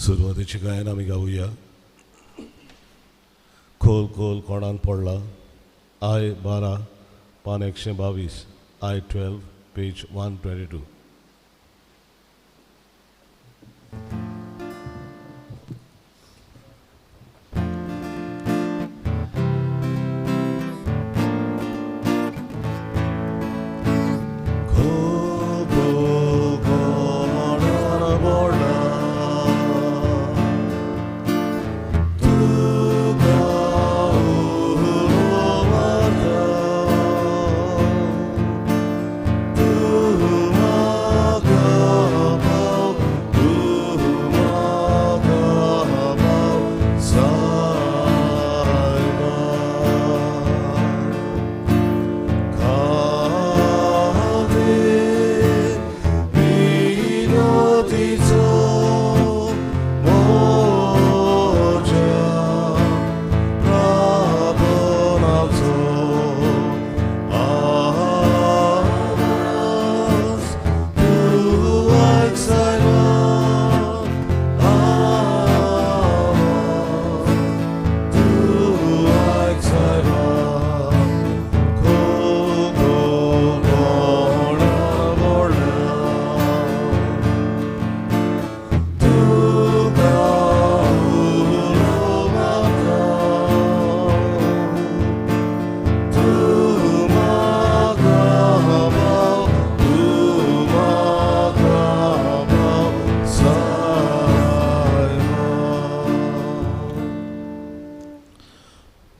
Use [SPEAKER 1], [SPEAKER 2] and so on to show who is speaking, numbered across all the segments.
[SPEAKER 1] सुरवातीची गायन आमी गावुया. खोल खोल कोणान पडला. आय 12 पान 122. आय 12 पेज 122.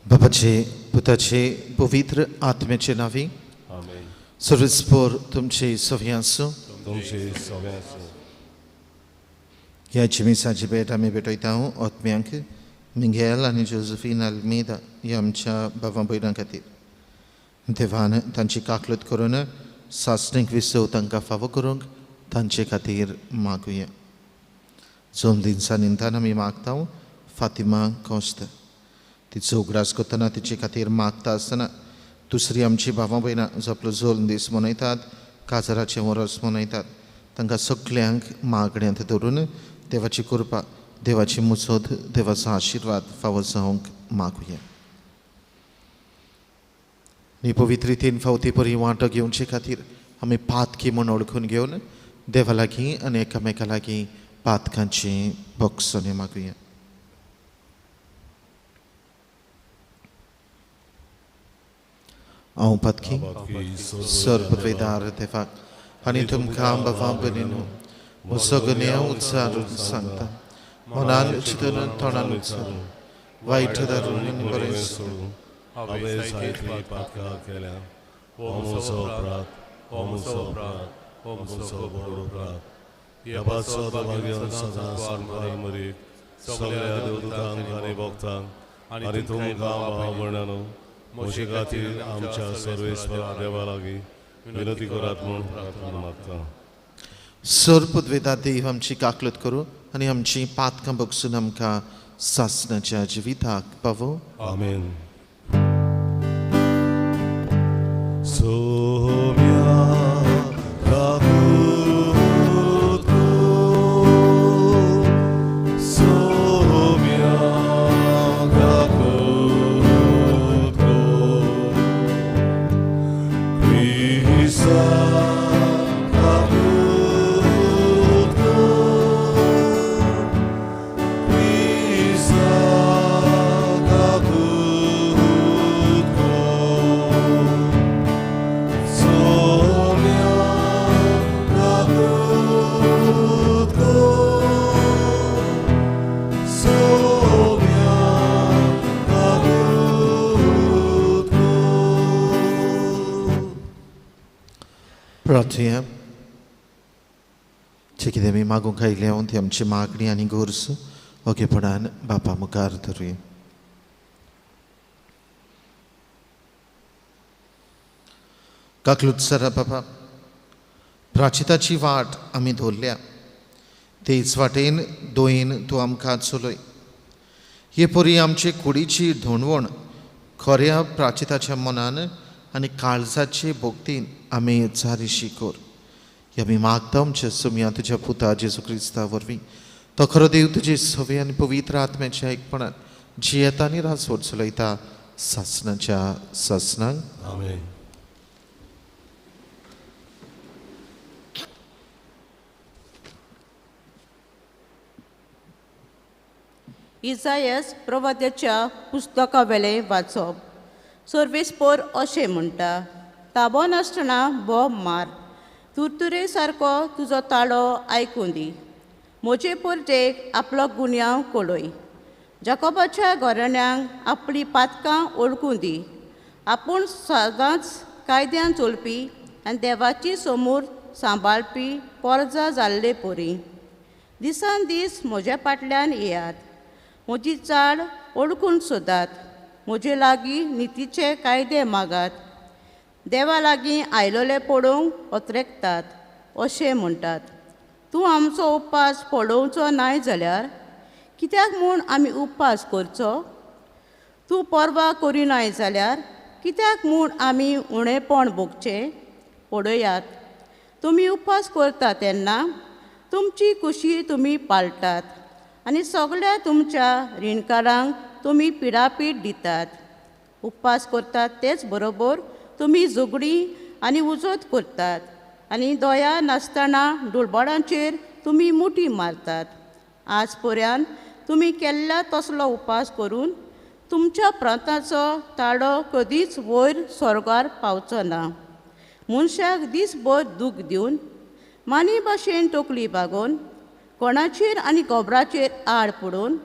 [SPEAKER 2] बाबाचे पुताचे पवित्र आत्म्याचे नावे
[SPEAKER 1] आमेन.
[SPEAKER 2] सर्वस्पोर तुमचे सव्यांसो.
[SPEAKER 1] तुमचे सगळ्यांचे
[SPEAKER 2] ह्याची मिसाची भेट आमी भेटयता आत्म्यांक मिंगेल आनी जोझफीन अल्मेदा ह्या आमच्या भावां भयणां खातीर देवान तांची काकलत करून सासणेक विसव तांकां फावो करूंक तांचे खातीर मागुया. 2 दिसां निमतान आमी मागता फातिमा कॉस्ट. तिचो उगडास करतना तिचे खातीर मागता आसतना दुसरी आमची भावां भयणां जो आपलो 2 दीस मनयतात, काजराचें वरस मनयतात, तांकां सगळ्यांक मागण्यांत धरून देवाची कृपा, देवाची मुसोद, देवाचो आशिर्वाद फावो जावंक मागुया. ही पवित्र रितीन फावती बरी वांटो घेवचे खातीर आमी पातकी म्हूण ओळखून घेवन देवा लागीं आनी एकामेका लागीं पातकांची बक्षणे मागुया. हांव पातकी सर्पवेदार देवाक आनी तुमकां भावां भयणींनो म्हजो गुन्यांव उच्चारून सांगता. मनान चिंतून तोंडान उच्चारून वायट दारून आनी बरें सोडून
[SPEAKER 1] हांवें जायतीं पातकां केल्या. हो म्हजो अपराध, हो म्हजो अपराध, हो म्हजो व्हड अपराध. देवाचो दबाग्यान सदां सांबाळ मरीक सगळ्या देवदूतांक आनी भक्तांक आनी तुमकां भाव भयणांनो म्हजे खातीर आमच्या सर्वेस्परा देवा लागीं विनंती करात म्हूण प्रार्थना मागता.
[SPEAKER 2] सर्पद्वेदा देव आमची काकलत करूं आनी आमची पातकां बगसून आमकां सासणाच्या जिविताक पावो.
[SPEAKER 1] आमेन.
[SPEAKER 2] प्रार्थया जे कितें आमी मागूंक आयल्या ती आमची मागणी आनी गोरस ओगेपणान बापा मुखार धरुया. काकलुत्सरा बाबा प्राचिताची वाट आमी धरल्या तेच वाटेन दोयेन तूं आमकां चलय. हे परी आमचे कुडीची धोणवण खऱ्या प्राचिताच्या मनान आनी काळजाचे भोगतीन आमी जारीशी कर. आमी मागता आमच्या सुमया तुज्या पुता जेजू क्रिस्ता वरवीं तो खरो देव तुजी सवे आनी पवित्र आत्म्याच्या एकपणान जियेता आनी रासवट चलयता सासणाच्या सासणांक.
[SPEAKER 1] आमेन.
[SPEAKER 3] इसायास प्रवाद्याच्या पुस्तका वेले वाचप. सर्वेस्पोर अशें म्हणटा, ताबो नासतना बोब मार, तुरतुरे सारको तुजो ताळो आयकून दी. म्हजे परतेक आपलो गुन्यांव कळय. जाकोबाच्या घराण्यांक आपली पातकां ओळखून दी. आपूण सदांच कायद्यान चलपी आनी देवाची समोर सांबाळपी पोरजा जाल्ले पोरी. दिसान दीस म्हज्या फाटल्यान येयात. म्हजी चाल ओळखून सोदात. म्हजे लागीं नितीचे कायदे मागात. देवा लागीं आयलोले पळोवंक ओतरेकतात. अशें म्हणटात, तूं आमचो उपास पळोवचो नाय जाल्यार कित्याक म्हूण आमी उपास करचो? तूं परवा करिनाय जाल्यार कित्याक म्हूण आमी उणेपण भोगचें? पळयात, तुमी उपास करता तेन्ना तुमची कुशी तुमी पाळटात आनी सगळ्या तुमच्या रिणकारांक तुमी पिडापीड दितात. उपास करतात तेच बरोबर तुमी झगडीं आनी उजत करतात आनी दोया नासतना डुलबाडांचेर तुमी मुठी मारतात. आज पर्यान तुमी केल्ल्या तसलो उपास करून तुमच्या प्रांताचो ताळो कधीच वयर स्वर्गार पावचो ना. मनशाक दिसभर दूख दिवन मानी भाशेन तकली बागोवन कोणाचेर आनी गोबराचेर आड पडून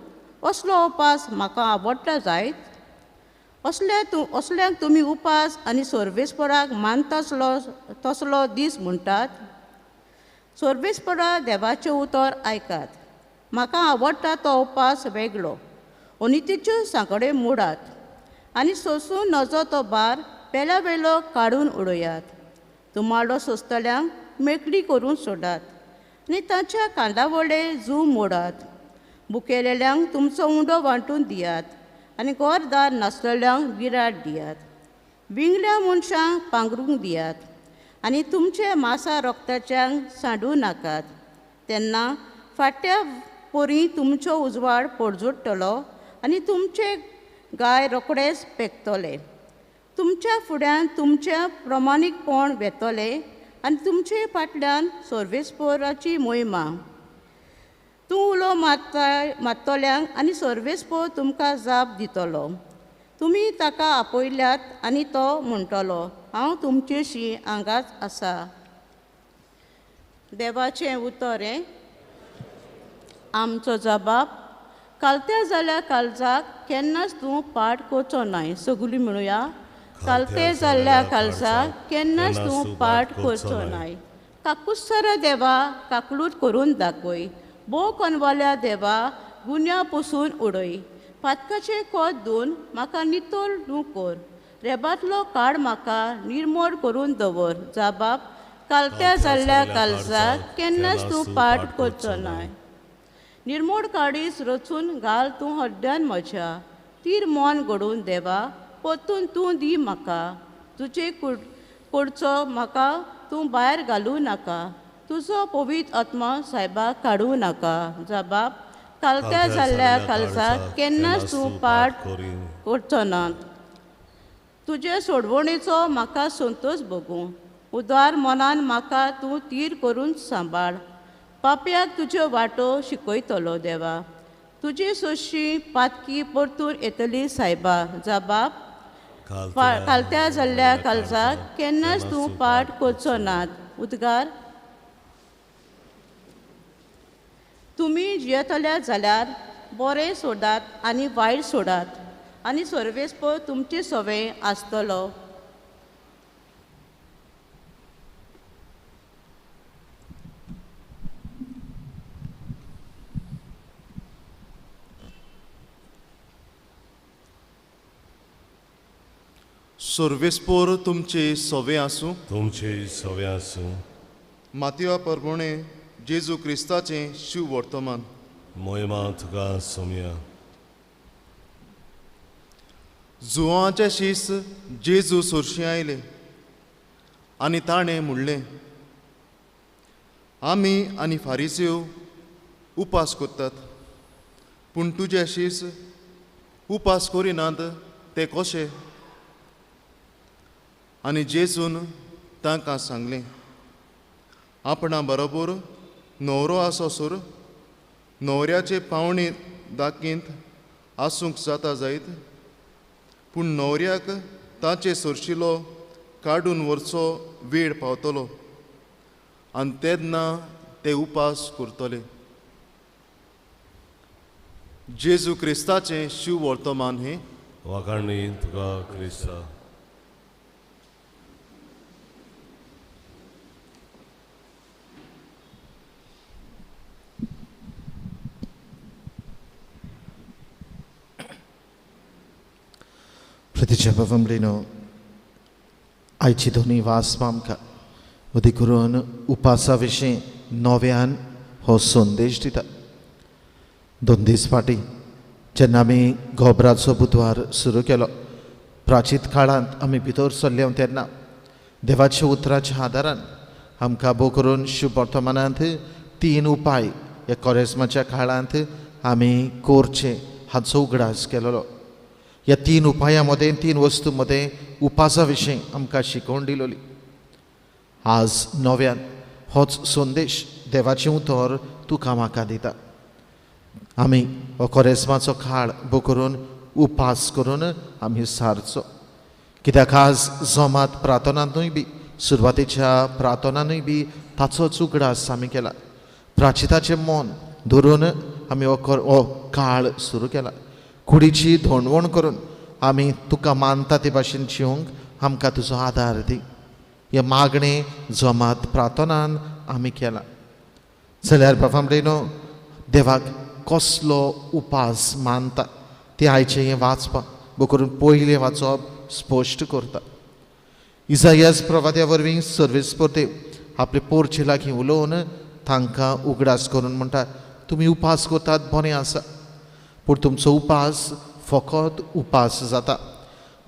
[SPEAKER 3] असलो उपास म्हाका आवडटा जायत. असल्यांक तुमी उपास आनी सर्वेस्पराक मानता तसलो दीस म्हणटात. सर्वेस्परा देवाचें उतर आयकात. म्हाका आवडटा तो उपास वेगळो. अनितीच्यो सांकडे मोडात आनी सोंसून नजो तो भार पेल्या वेलो काडून उडयात. तुमाडो सोंसतल्यांक मेकळी करून सोडात आनी तांच्या कांदावळे जू मोडात. बुकेलेल्यांक तुमचो उंडो वांटून दियात आनी घरदार नासलेल्यांक विराट दियात. विंगल्या मनशांक पांगरूंक दियात आनी तुमचे मासा रोगताच्यांक सांडूं नाकात. तेन्ना फाटल्या पोरी तुमचो उजवाड पडजोडटलो आनी तुमचे गाय रोखडेच पेकतले. तुमच्या फुड्यान तुमचें प्रमाणीकपण वेतले आनी तुमचे फाटल्यान सर्वेस्पोराची मोहिमा. तूं उलो मारतल्यांक आनी सर्वेस्पोर तुमकां जाप दितलो. तुमी ताका आपयल्यात आनी तो म्हणटलो, हांव तुमचेशी हांगाच आसा. देवाचें उतर हें. आमचो जबाब. कालत्या जाल्ल्या काळजाक केन्नाच तूं पाट करचो नाय. सगळीं म्हणुया, कालते जाल्ल्या काळजाक केन्नाच तूं पाट करचो नाय. काकुस्सारा देवा काकलूट करून दाखय. भोव कोनवाल्या देवा गुन्या पुसून उडय. पातकाचे कोत धुवन म्हाका नितोल न्हू कर. रेबांतलो काड म्हाका निर्मळ करून दवर. जबाब. कालत्या जाल्ल्या काळजाक केन्नाच तूं पाट करचो नाय. निर्मळ काडीस रचून घाल तूं हड्ड्यान म्हज्या. तीर मोन घडोवन देवा परतून तूं दी म्हाका. तुजे कुडचो म्हाका तूं भायर घालूं नाका. तुजो पवित्र आत्मा सायबाक काडूं नाका. जबाब. कालत्या जाल्ल्या काळजाक केन्नाच तूं पाट करचो ना. तुजे सोडवणेचो म्हाका संतोश भोगूं. उदार मनान म्हाका तूं तीर करून सांबाळ. पाप्याक तुज्यो वाटो शिकयतलो देवा. तुजी सोशी पातकी परतून येतली सायबा. जबाब. कालत्या जाल्ल्या काळजाक केन्नाच तूं पाट करचो नात. उद्गार. तुमी जियेतल्या जाल्यार बरें सोडात आनी वायट सोडात आनी सर्वेस्पर तुमचे सवे आसतलो.
[SPEAKER 4] सर्वेस्पोर तुमचे सवे आसूं.
[SPEAKER 1] तुमचे सवे आसूं.
[SPEAKER 4] मातया परमणे जेजू क्रिस्ताचें शिव वर्तमान.
[SPEAKER 1] मोहिमा तुका सोम्या.
[SPEAKER 4] जुवांचे शीस जेजू सोरशी आयले आनी ताणें म्हणलें, आमी आनी फारिसेव उपास करतात पूण तुजे शीस उपास करिनात ते कशे? आनी जेजून तांकां सांगलें, आपणा बरोबर न्हवरो आसोसर न्हवऱ्याचे पावणी दाखीत आसूंक जाता जायत, पूण न्हवऱ्याक ताचे सरशिलो काडून व्हरचो वेळ पावतलो आनी तेन्ना ते उपास करतले. जेजू क्रिस्ताचें शिव वर्तमान हें.
[SPEAKER 1] वाखाणणी तुका क्रिस्ता.
[SPEAKER 2] प्रतीच्या बाबा आयची दोनी वाचपां आमकां मदीं करून उपासा विशीं नव्यान हो संदेश दिता. 2 दीस फाटीं जेन्ना आमी गोबराचो बुधवार सुरू केलो, प्राचीत काळांत आमी भितर सरले तेन्ना देवाच्या उतराच्या आदारान आमकां भोव करून शुभ वर्तमानांत 3 उपाय ह्या कोरेस्माच्या काळांत आमी करचे हाचो उगडास केलोलो. ह्या 3 उपायां मदें 3 वस्तू मदें उपासा विशीं आमकां शिकोवन दिलोली. आज नव्यान होच संदेश देवाचें उतर तुका म्हाका दिता. आमी हो कोरेस्माचो काळ भोव करून उपास करून आमी सारचो, कित्याक आज जोमात प्रार्थनांतूय बी सुरवातेच्या प्रार्थनांतूय बी ताचोच उगडास आमी केला. प्राचिताचें मन धरून आमी हो काळ सुरू केला. कुडीची धोंडवण करून आमी तुका मानता ते भाशेन जिवंक आमकां तुजो आदार दी. हे मागणें जोमात प्रार्थनान आमी केला. जाल्यार बाबा देवाक कसलो उपास मानता ते आयचें हें वाचपाक भोव करून पयलें वाचप स्पश्ट करता. इसायास प्रवाद्या वरवीं सर्वेस्पर देव आपले पोरचे लागीं उलोवन तांकां उगडास करून म्हणटा, तुमी उपास करतात बरें आसा, पूण तुमचो उपास फकत उपास जाता,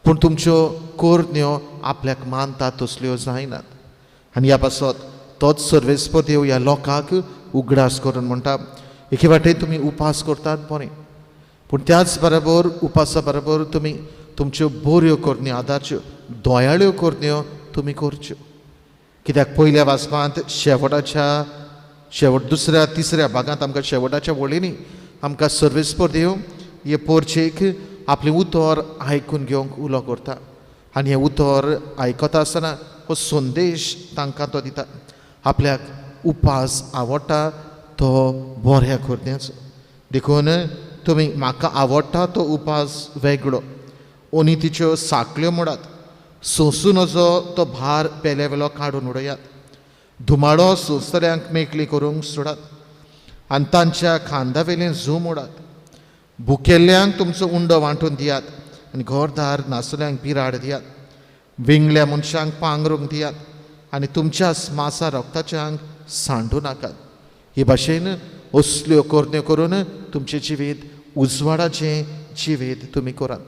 [SPEAKER 2] पूण तुमच्यो कोरण्यो आपल्याक मानतात तसल्यो जायनात. आनी ह्या पासत तोच सर्वेस्पर देव ह्या लोकांक उगडास करून म्हणटा, एके वाटेन तुमी उपास करतात बरें, पूण त्याच बरोबर उपासा बरोबर तुमी तुमच्यो बऱ्यो कोरण्यो आदारच्यो दोयाळ्यो कोरण्यो तुमी करच्यो. कित्याक पयल्या वाचपांत शेवट दुसऱ्या तिसऱ्या भागांत आमकां शेवटाच्या वळेनी आमकां सर्वेस्पर देव हे पोरचेक आपलें उतर आयकून घेवंक उलो करता. आनी हें उतर आयकता आसतना हो संदेश तांकां तो दिता. आपल्याक उपास आवडटा तो बऱ्या कोरण्याचो. देखून तुमी म्हाका आवडटा तो उपास वेगळो, ओनितीच्यो साखळ्यो मोडात, सोंसून वचो तो भार पेलेवेलो काडून उडयात, धुमाडो सोंसतल्यांक मेकळी करूंक सोडात आनी तांच्या खांदावेलें झूम मोडात. भुकेल्ल्यांक तुमचो उंडो वांटून दियात आनी घरदार नासल्यांक बिराड दियात. विंगल्या मनशांक पांगरूंक दियात आनी तुमच्या मासा रक्ताच्यांक सांडू नाकात. हे भाशेन असल्यो कोरण्यो करून तुमचें जिवीत उजवाडाचें जिवीत तुमी करात.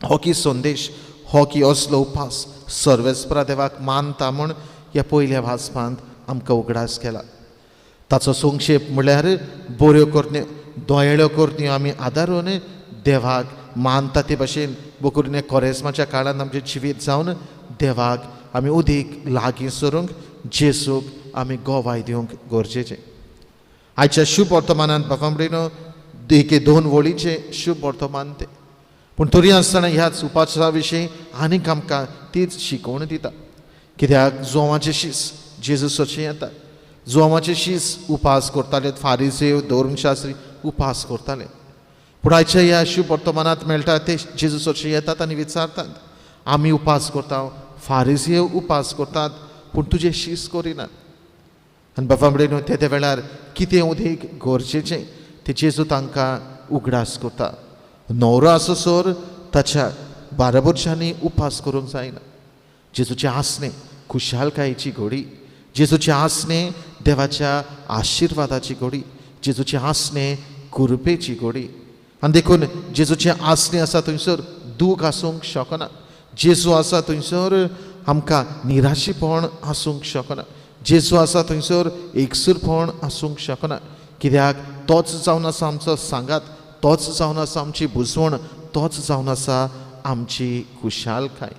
[SPEAKER 2] हो की संदेश, हो की असलो उपास सर्वेस्परा देवाक मानता म्हूण ह्या पयल्या वाचपांत आमकां उगडास केला. ताचो संक्षेप म्हळ्यार बऱ्यो कोरण्यो दोयाळ्यो कोरण्यो आमी आदारून देवाक मानता ते भाशेन भोव करून हे कोरेस्माच्या काळांत आमचें जिवीत जावन देवाक आमी उदीक लागीं सरूंक जेसूक आमी गोवाय दिवंक गरजेचें. आयच्या शुभ वर्तमानांत बाबा एके 2 वळीचें शुभ वर्तमान तें, पूण तरी आसतना ह्याच उपासा विशीं आनीक आमकां तीच शिकवण दिता. कित्याक जोवाचें शीस जेजू सचें येता. जोवाचें शीस उपास करताले फारिसेव धर्मशास्त्री उपास करताले, पूण आयच्या ह्या शुभ वर्तमानांत मेळटा ते जेजू सचें येतात आनी विचारतात, आमी उपास करता, फारिसेव उपास करतात, पूण तुजें शीस करिनात. आनी बाबा ते वेळार कितें उदीक गरजेचें तें जेजू तांकां उगडास करता. न्हवरो आसोसर ताच्या बाराबरच्यांनी उपास करूंक जायना. जेजूचें आसणें खुशालकायेची घडी, जेजूचें आसणें देवाच्या आशिर्वादाची घडी, जेजूचें आसणें कृपेची घडी. आनी देखून जेजूचें आसणें आसा थंयसर दूख आसूंक शकना. जेजू आसा थंयसर आमकां निराशीपण आसूंक शकना. जेजू आसा थंयसर एकसूरपण आसूंक शकना. कित्याक तोच जावन आसा आमचो सांगात, तोच जावन आसा आमची बुजवण, तोच जावन आसा आमची खुशालकाय.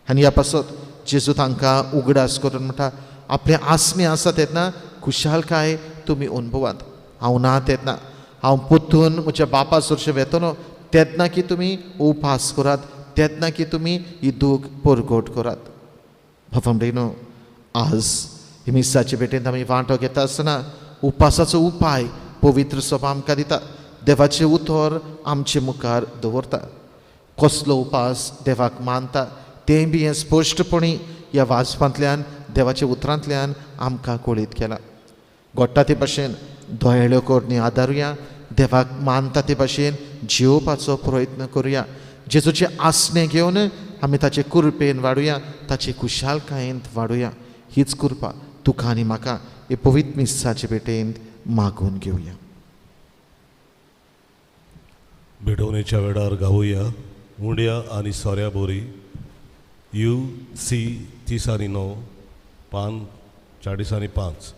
[SPEAKER 2] आनी ह्या पासत जेजू तांकां उगडास करून म्हणटा, आपले आसमे आसा तेन्ना खुशालकाय तुमी अनुभवात. हांव ना तेन्ना, हांव पोत्तून म्हज्या बापा सुरशें वेतलो तेन्ना की तुमी उपास करात, तेन्ना की तुमी ही दूख परगोट करात. भावंडेनो, आज ही मिसाचे भेटेंत आमी वांटो घेता आसतना उपासाचो उपाय पवित्र सभा आमकां दिता. देवाचें उतर आमचे मुखार दवरता. कसलो उपास देवाक मानता तें बी हें स्पश्टपणी ह्या वाचपांतल्यान देवाच्या उतरांतल्यान आमकां कळीत केलां. घडटा ते भाशेन दोळ्यो कोरणी आदारुया, देवाक मानता ते भाशेन जिवपाचो प्रयत्न करुया. जेजूचे आसने घेवन आमी ताचे कृपेन वाडुया, ताचे खुशालकायेंत वाडुया. हीच कृपा तुका आनी म्हाका हे पवित्र मिसाचे भेटेंत मागून घेवया.
[SPEAKER 1] भेटवणेच्या वेळार गावुया उंड्या आनी सोऱ्या बोरी UC 30/9 पान 40/5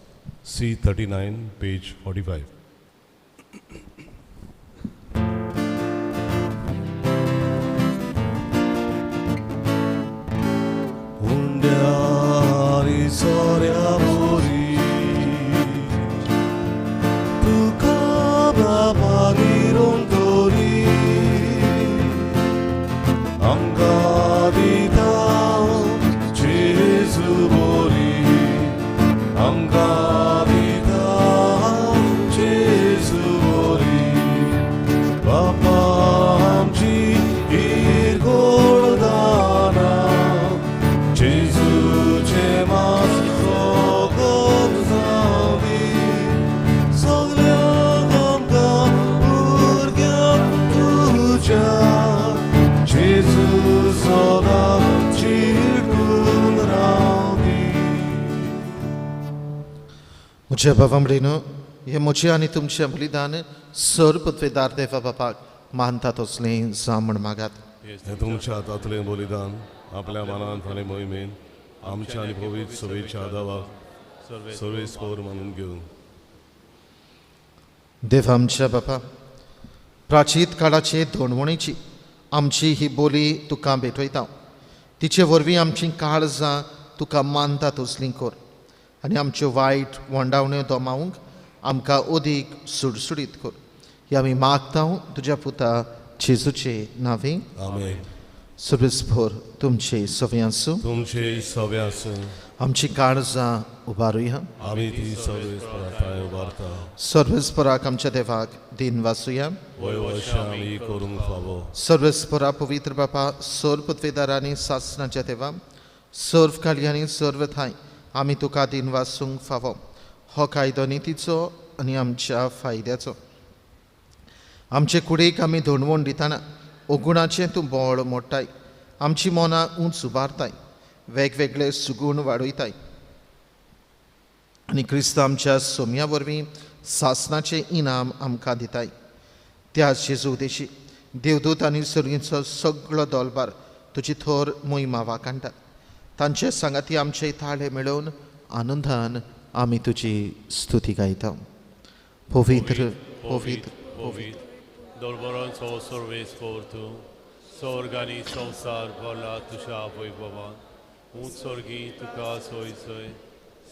[SPEAKER 1] C39 पेज 45. उंड्या आनी सोऱ्या बोरी तुका बाबा निरोन तोरी आमकां दिता जेजू बोरी, आमकां दिता जेजू बोरी. बापा आमची हीर गोडदाना जेजूचे मास सोगत जावदी. सगळ्यांक आमकां भुरग्यांक तुज्या जेजू सदां चिरकून रावदी.
[SPEAKER 2] म्हज्या भावंडेनो, हें म्हजें आनी तुमचें बलिदान सर पृथ्वीदार देवा बापाक मानता तसलें जावं म्हण मागात.
[SPEAKER 1] हे तुमच्या हातांतलें बलिदान आपल्या मनांत आनी मोहिमेन आमच्या आनी पवित्र सभेच्या आदाराक सर्वेस्पर मानून घेवन.
[SPEAKER 2] देव आमच्या बापा, प्राचीत काळाचे धोणवणीची आमची ही बोली तुका भेटयता. तिचे वरवीं आमची काळजां तुका मानता तसलीं कर आनी आमच्यो वायट वंडावण्यो दोमावंक आमकां अदीक सुडसुडीत कर. ही आमी मागता तुज्या पुता जेजूचे नांवे.
[SPEAKER 1] आमेन.
[SPEAKER 2] सर्वेस्पर तुमचे सवे आसूं.
[SPEAKER 1] तुमचे सवे आसूं.
[SPEAKER 2] आमची काळजां उबारुया.
[SPEAKER 1] आमी ती सर्वेस्पराक उबारता.
[SPEAKER 2] सर्वेस्पराक आमच्या देवाक दिन वासुया.
[SPEAKER 1] वयवशा आमी करूंक फावो.
[SPEAKER 2] सर्वेस्परा पवित्र बापा, सर पृथ्वीदारांनी सासणाच्या देवा, सर्व काळी आनी सर्व थाय आमी तुका दिन वासूंक फावो. हो कायदो नितीचो आनी आमच्या फायद्याचो. आमचे कुडीक आमी धोणवण दितना ओगुणाचें तूं बोळ मोडटाय. आमची मोनां उंच उबारताय, वेगवेगळे सुगूण वाडयताय आनी क्रिस्त आमच्या सोम्या वरवीं सासणाचें इनाम आमकां दिताय. त्या जेजू उदेशी देवदूत आनी सर्गींचो सगळो दोलबार तुजी थोर मोहिमा वाकांटा. तांचे सांगाती आमचे ताळे मेळोवन आनंदान आमी तुजी स्तुती गायता. पवित्र पवित्र
[SPEAKER 5] Povid, dolboranco sorvészkor tu, szorgani szomszár valla tusá vojvovan, útszorgi tuká szojszoj,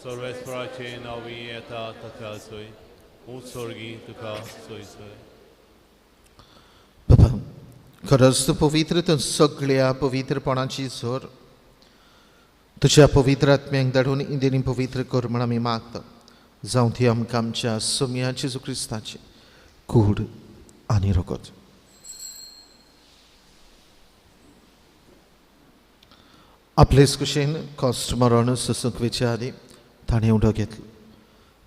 [SPEAKER 5] szorvész pracsé navi eta takászoj, útszorgi tuká szojszoj.
[SPEAKER 2] बाबा, खरंच तूं पवित्र, तूं सगळ्या पवित्रपणाची झोर तुज्या पवित्र आत्म्यांक धाडून इंदिनी पवित्र कर म्हण आमी मागता. जावं ती आमकां आमच्या सोम्या जेजू क्रिस्ताची कूड आनी रगत. आपलेच कुशीन कॉस्ट मरण सुसुकवेच्या आदी ताणें उडो घेतलो.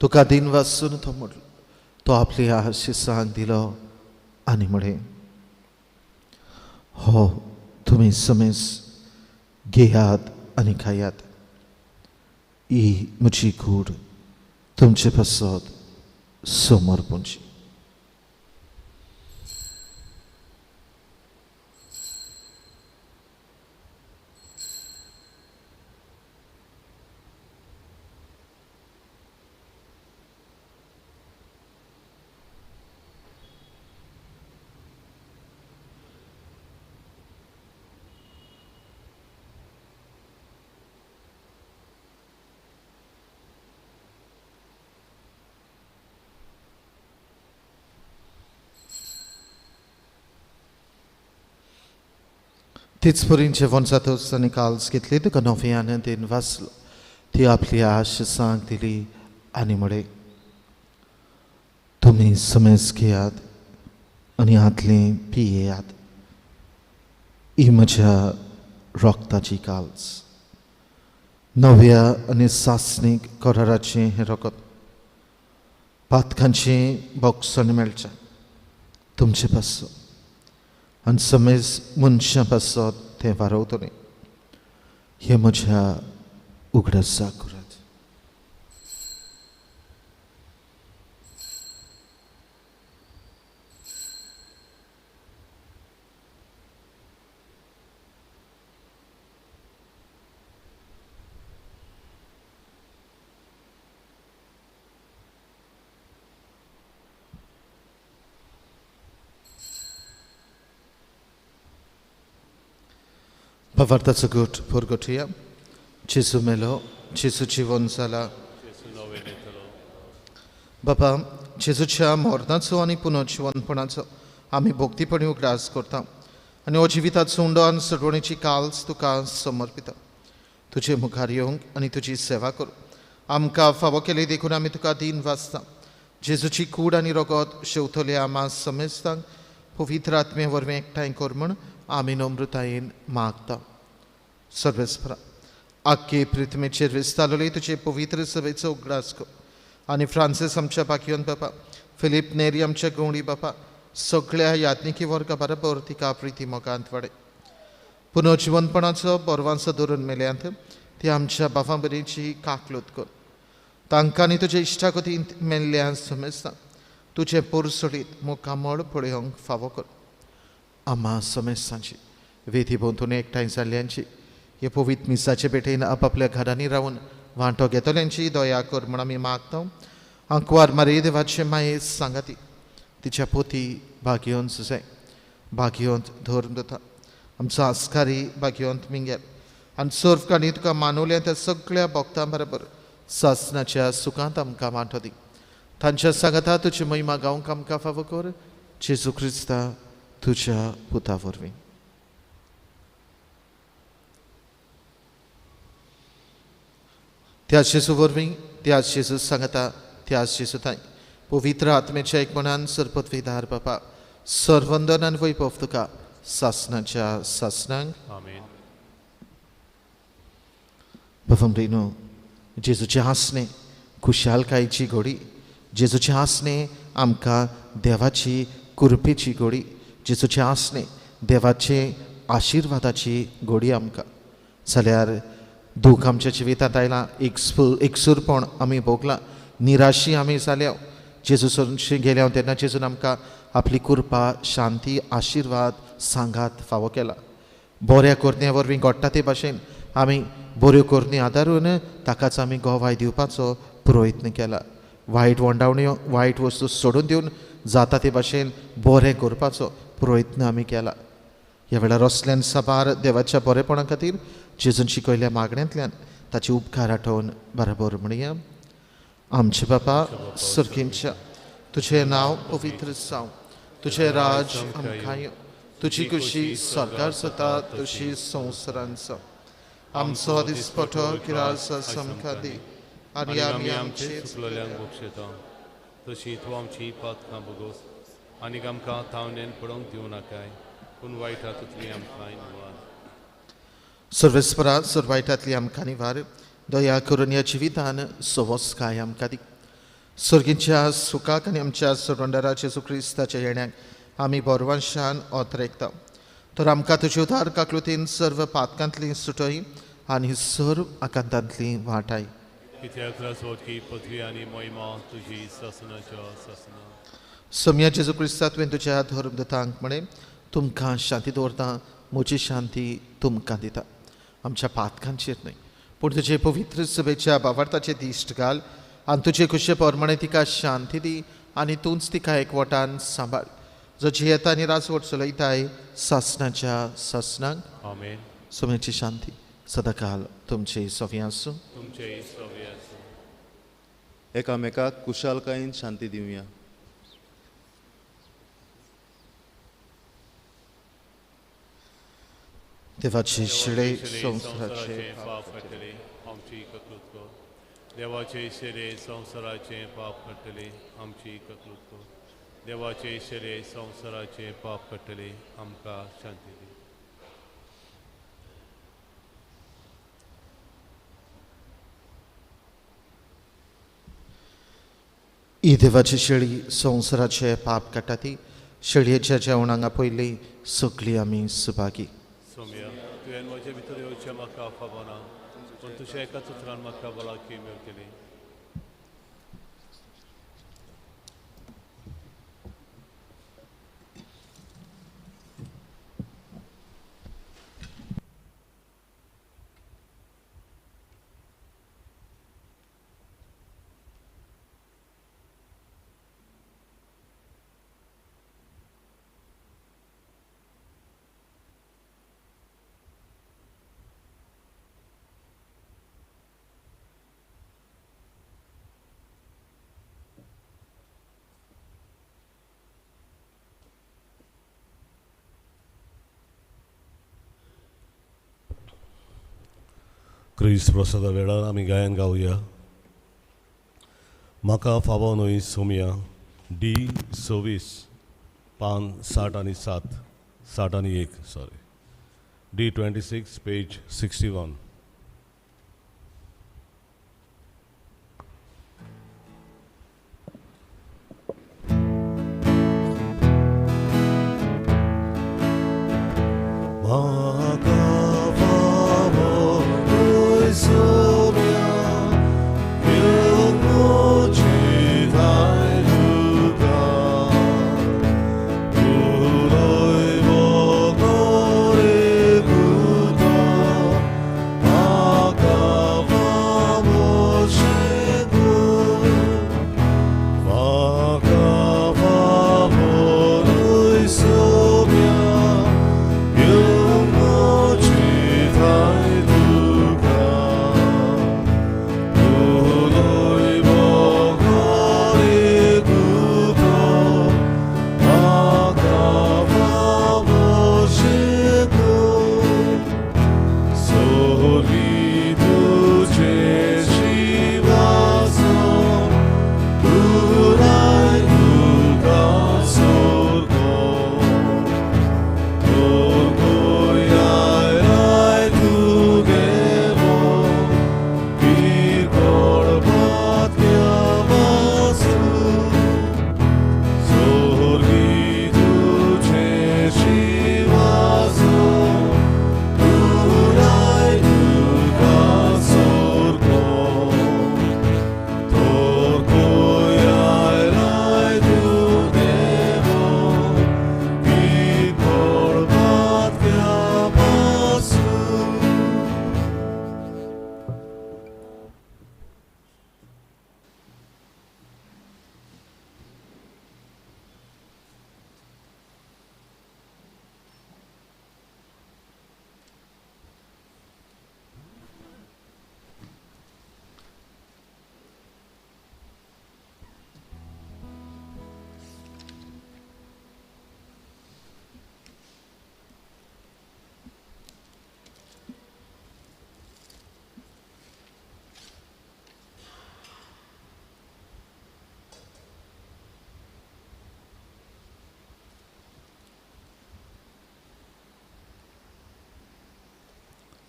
[SPEAKER 2] तुका दिन वाचून तो म्हणलो, तो आपल्या शिसांक दिलो आनी म्हळें, हो तुमी समेस घेयात आनी खायात. ही म्हजी कूड तुमचे पासत समर्पणची. तीच परीन जेवण जातोच ताणें काल्स घेतली तुका नव्यान दिन वाचलो ती आपली आश सांग दिली आनी म्हळे तुमी समेज घेयात आनी आदलें पियेयात ही म्हज्या रोगताची काल्स नव्या आनी सासणीक कराराचें हें रगत पातकांचें बोगसण मेळचें तुमचे पासो आनी समेज मनशां पासत तें वारवतलें हें म्हज्या उगडासा करात Pavartaचं गोट पोरगोटिया जेजू मेलो जेजू जिवन जाला
[SPEAKER 5] Gesù nove netelo.
[SPEAKER 2] बाबा जेजूच्या मरणाचो आनी पुनर्जिवनपणाचो आमी भोक्तीपणी उगडास करता आनी हो जिविताचो उंडो आनी सडवणेची काल्स तुका समर्पिता तुजे मुखार येवंक आनी तुजी सेवा करूं आमकां फावो केले देखून आमी तुका दिन वाचता जेजूची कूड आनी रगत शेवतले आमा समेस्तांक पवित्र आत्मे वरवीं एकठांय कर म्हण आमी नम्रतायेन मागता सर्वेस्परा आख्खे पृथ्वीचेर विस्तारले तुजे पवित्र सभेचो उगडास कर आनी फ्रांसीस आमच्या बाकीयोन बापा फिलीप नेरी आमच्या गवळी बापा सगळ्या यात्निकी वर्गा बरोबर तिका प्रिती मोगांत वाडय पुनर्जिवनपणाचो बोरवांचो धरून मेल्यांत ती आमच्या बाफां बरेची काकलूत कर तांकां आनी तुजे इश्टाकोतीन मेल्ल्या समेस्तां तुजे पोरसोडीत मुखामळ पळयोवंक फावो कर आम्हा समेस्तांची वेधी भोंवतून एकठांय जाल्ल्यांची हे पवित्र मिसाचे पेटेन आपापल्या घरांनी रावन वांटो घेतल्यांची दया कर म्हण आमी मागता आंकवार मारे देवाचे माये सांगाती तिच्या पोती भाग्योंत जाय भाग्योंत धरून दता आमचो आस्कारी भाग्योंत मिंगेल आनी सर्वकांनी तुका मानवल्या त्या सगळ्या भक्तां बरोबर सासणाच्या सुखांत आमकां वांटो दी तांच्या सांगाता तुजी महिमा गावंक आमकां फावो कर जेजू क्रिस्ता तुझ्या पुता वरवीं त्याच जेजू वरवीं त्याच जेजू सांगता त्याच जेजू ताई पवित्र आत्मेच्या एकमणान सरपदवीदार बापा सर्वंदन आनी वैभव तुका सासणाच्या सासणांक
[SPEAKER 5] Amen.
[SPEAKER 2] बफमरीनो जेजूचे हासणे खुशालकायेची घोडी जेजूचे हासणे आमकां देवाची कृपेची घोडी जेजूचे हासणे देवाचे आशिर्वादाची घोडी आमकां जाल्यार दूख आमच्या जिवितांत आयलां एकसूरपण आमी भोगलां निराशी आमी जाल्या जेजू सोडून गेल्या तेन्ना जेजून आमकां आपली कृपा शांती आशिर्वाद सांगात फावो केला बऱ्या कोरन्या वरवीं घडटा ते भाशेन आमी बऱ्यो कोरणी आदारून ताकाच आमी गोवाय दिवपाचो प्रयत्न केला वायट वंडावण्यो वायट वस्तू सोडून दिवन जाता ते भाशेन बरें करपाचो प्रयत्न आमी केला ह्या वेळार असल्यान साबार देवाच्या बरेपणा खातीर जेजून शिकयल्या मागण्यांतल्यान ताचे उपकार आठोवन बरोबर म्हणया आमचे बापा सुर्गींच्या तुझें नांव पवित्र जावं तुझें राज आमकां यो तुजी कुशी सरकार जाता तशी संवसारांत जावं आमचो दिसपठो किराळसा आमकां दी आनी आमी आमचे
[SPEAKER 5] चुकलेल्यांक बक्षिता तशी तूं आमची पातकां बगोस आनीक आमकां तावनेन पडोवंक दिवं नाकाय पूण वायटांतली आमकां निवार
[SPEAKER 2] सर्वेस्परा सर्वायटांतली आमकां निवार दया करून ह्या जिवितान सवस्काय आमकां दी सर्गीच्या सुखाक आनी आमच्या सरवंडरा जेजू क्रिस्ताच्या येण्याक आमी बोरवांशान ओतरेकता तर आमकां तुजे उदार काकलुतीन सर्व पातकांतली सुटय आनी सर्व आकांतांतली वाटाय
[SPEAKER 5] कित्याक राजवटकी पृथ्वी आनी महिमा तुजी ससनाच्या ससना
[SPEAKER 2] सम्या जेजू क्रिस्ता तुवें तुज्या धर्मदतांक म्हणे तुमकां शांती दवरता म्हजी शांती तुमकां दिता आमच्या पातकांचेर न्हय पूण तुजे पवित्र सभेच्या बावार्थाचे दिश्ट घाल आनी तुजे खुशे प्रमाणे तिका शांती दी आनी तूंच तिका एकवटान सांबाळ जो जियेता आनी राजवट चलयताय सासणाच्या सासणांक
[SPEAKER 5] आमेन
[SPEAKER 2] सोम्याची शांती सदाकाल तुमचे सोवी आसूं
[SPEAKER 5] तुमचे सव्य आसूं
[SPEAKER 4] एकामेकाक कुशालकायेन शांती दिवया
[SPEAKER 2] देवाचे शिळे संवसाराचे
[SPEAKER 5] पाप कटले आमची ककलूत कर देवाचे शिळे संवसाराचे पाप कटले आमची ककलूत कर देवाचे शिळे संवसाराचे पाप कटले आमकां शांती दी
[SPEAKER 2] ही देवाची शेळी संवसाराचे पाप काटाती शेळयेच्या जेवणांगा पयलीं सगळीं आमी सुभागी
[SPEAKER 5] सोम्या तुवें म्हजे भितर येवचें म्हाका फावना पूण तुज्या एकाच उतरान म्हाका भलायकी मेळटली
[SPEAKER 1] क्रिस्त प्रसादा वेळार आमी गायन गावया म्हाका फावो न्हय सोम्या डी 26 पान 60 आनी 7 60 आनी 1 सॉरी डी 26 पेज 61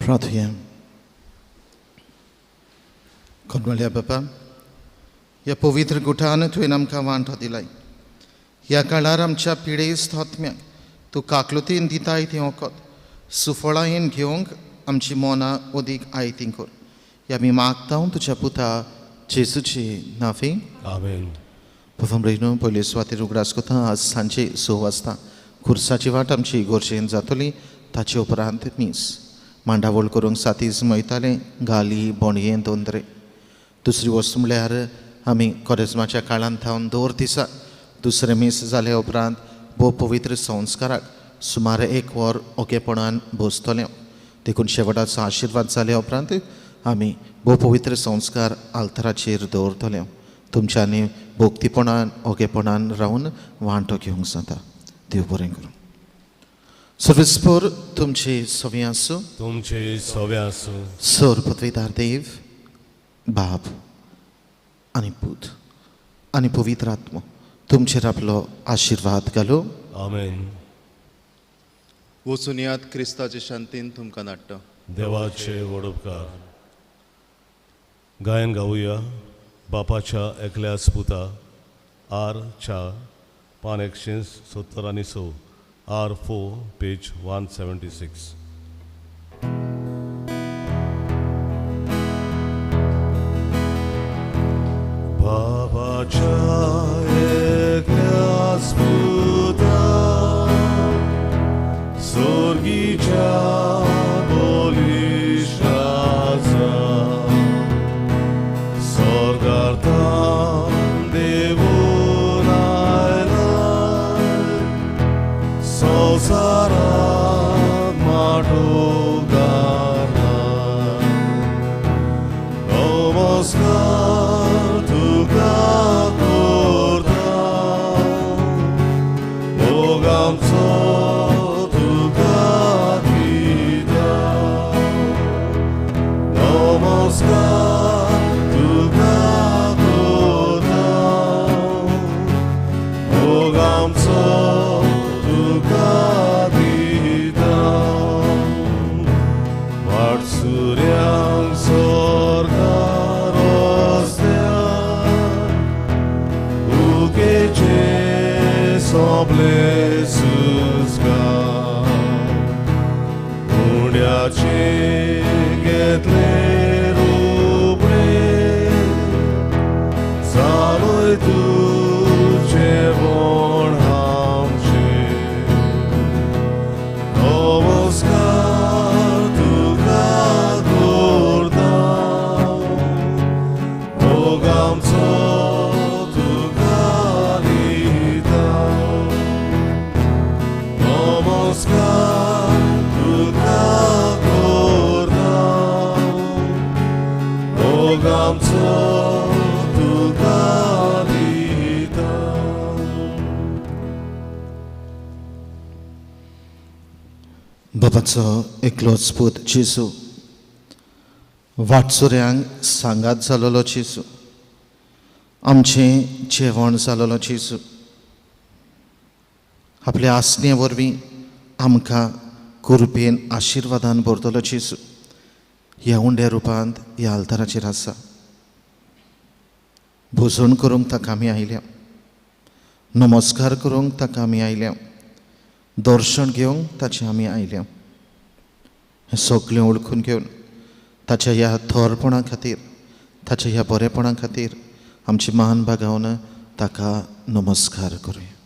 [SPEAKER 2] प्रार्थया कोणवल्या बापा ह्या पवित्र गुठान तुवें आमकां वांटो दिलाय ह्या काळार आमच्या पिडेस्त आत्म्याक तूं काकलुतीन दिताय तें वखद सुफळायेन घेवंक आमची मोना ओदीक आयतीं कर ह्या आमी मागता तुज्या पुता जेजूची नांवे
[SPEAKER 1] आमेन
[SPEAKER 2] पफम रेनो पयले सुवातेर उगडास कोता आज सांजे 6 वाजता खुर्साची वाट आमची गोरजेन जातली ताचे उपरांत मीस मांडावळ करूंक सातीज मयताले गाली बोणयें दोंदरे दुसरी वस्त म्हळ्यार आमी कोरेजमाच्या काळांत थावन 2 दिसा दुसरे मीस जाले उपरांत भोव पवित्र संस्काराक सुमार 1 वर ओकेपणान बसतले देखून शेवटाचो आशिर्वाद जाले उपरांत आमी भोव पवित्र संस्कार आल्ताराचेर दवरतले तुमच्यांनी भोक्तीपणान ओकेपणान रावन वांटो घेवंक जाता देव बरें करूं सर्वेस्पोर तुमचे सवी आसूं.
[SPEAKER 1] तुमचे सवे आसूं.
[SPEAKER 2] सोर पदवीदार देव, बाब आनी पूत आनी पवित्र आत्मो तुमचेर आपलो आशिर्वाद घालो.
[SPEAKER 1] आमेन.
[SPEAKER 4] वचून यात क्रिस्ताचे शांतीन तुमकां धाडटा.
[SPEAKER 1] देवाचे वडोपकार. गायन गावुया बापाच्या एकल्या स्पुता R4 पान 170 R4 पेज 176. बापाच्या एकल्या स्पुता स्वर्गीच्या बोलिशाचा स्वर्गार्थान देवून आयलाय संवसारांत माटो घालनाय. नमस्कार तुका करता मोग आमचो नमस्कार तुका करता मोग आमचो तुका दिता. वाट सुर्यांक स्वर्गार रस्त्यार उकेचे सोंपले सुजगार. उंड्याचे घेतले जालोय तुझे बोण आमचे. नमस्कार तुका करता मोग आमचो तुका दिता. नमस्कार तुका करता मोग आमचो तुका दिता.
[SPEAKER 2] बापाचो एकलोच पूत जेजू वाटसुऱ्यांक सांगात जालोलो जेजू आमचें जेवण जालोलो जेजू आपल्या आसने वरवीं आमकां कृपेन आशिर्वादान भरतलो जेजू ह्या उंड्या रुपांत ह्या आल्ताराचेर आसा. भोजन करूंक ताका आमी आयल्या. नमस्कार करूंक ताका आमी आयल्या. दर्शन घेवंक ताचें आमी आयल्या. हें सगळें ओळखून घेवन ताच्या ह्या थोरपणा खातीर ताच्या ह्या बरेपणा खातीर आमची मान बागावन ताका नमस्कार करूया.